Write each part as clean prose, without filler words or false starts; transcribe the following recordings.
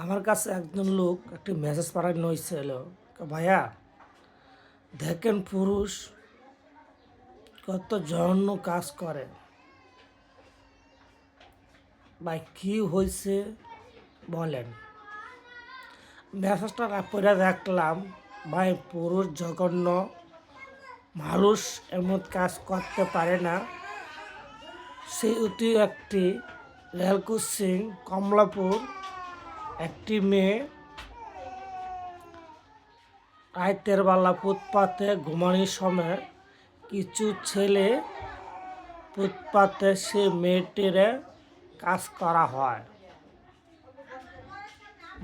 আমার কাছে একজন লোক একটি মেসেজ পাঠানো হয়েছিল, ভাইয়া দেখেন পুরুষ কত জঘন্য কাজ করে। ভাই কি হয়েছে বলেন। মেসেজটা পড়ে দেখলাম, ভাই পুরুষ জঘন্য, মানুষ এমন কাজ করতে পারে না। সেটি একটি রেলকুচ সিং কমলাপুর একটি মেয়ে রাতের বেলা ফুটপাতে ঘুমানোর সময় কিছু ছেলে ফুটপাতে সে মেয়েটির কাজ করা হয়।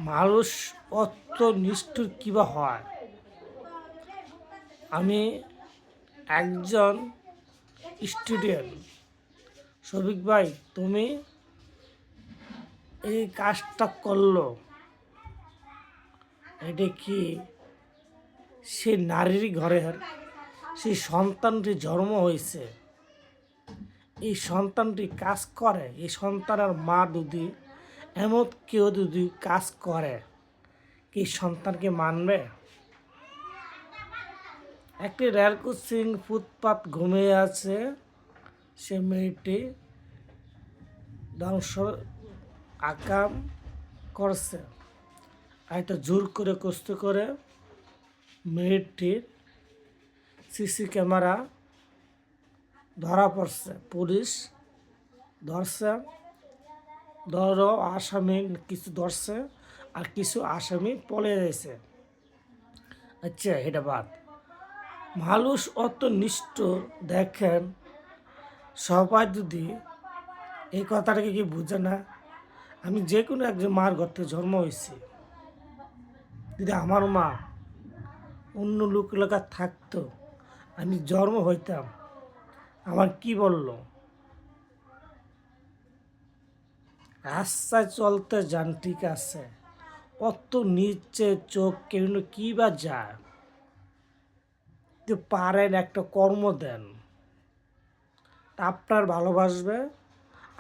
মানুষ অত নিষ্ঠুর কিবা হয়। আমি একজন স্টুডেন্ট, শফিক ভাই তুমি এই কাজটা করলো, এটা কি সে নারীর ঘরের সেই সন্তানটি জন্ম হয়েছে, এই সন্তানটি কাজ করে, এই সন্তানের মা যদি এমন কেউ যদি কাজ করে কি সন্তানকে মানবে? একটি রেলকুচ সিং ফুটপাত ঘুমিয়ে আছে, সে মেয়েটি ধ্বংস আকাম করছে। হয়তো জোর করে কষ্ট করে মেয়েটির সিসি ক্যামেরা ধরা পড়ছে, পুলিশ ধরছে। ধরো আসামি কিছু ধরছে আর কিছু আসামি পলে গেছে। আচ্ছা এটা বাদ, মানুষ অত নিষ্ঠুর দেখেন। সবাই যদি এই কথাটাকে কি বুঝে না? আমি যে কোনো একজন মার ঘর থেকে জন্ম হয়েছি, যদি আমার মা অন্য লোক এলাকা থাকতো, আমি জন্ম হইতাম, আমার কি বললো, রাস্তায় চলতে যান ঠিক আছে, অত নিচে চোখ কেউ কি বা যায়, পারেন একটা কর্ম দেন, আপনার ভালোবাসবে,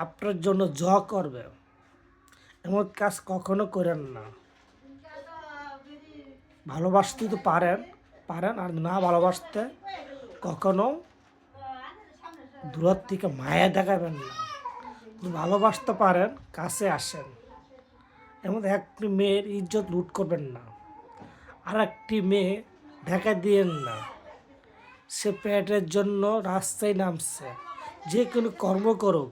আপনার জন্য করবে। এমন কাজ কখনো করেন না। ভালোবাসতে তো পারেন পারেন আর না ভালোবাসতে কখনো দূরের থেকে মায়া দেখাবেন না। ভালোবাসতে পারেন কাছে আসেন। এমন একটি মেয়ের ইজ্জত লুট করবেন না, আর একটি মেয়ে দেখা দিয়েন না। সে পেটের জন্য রাস্তায় নামছে, যে কোনো কর্ম করুক,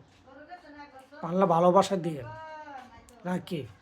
পারলে ভালোবাসা দিয়েন। রাখি।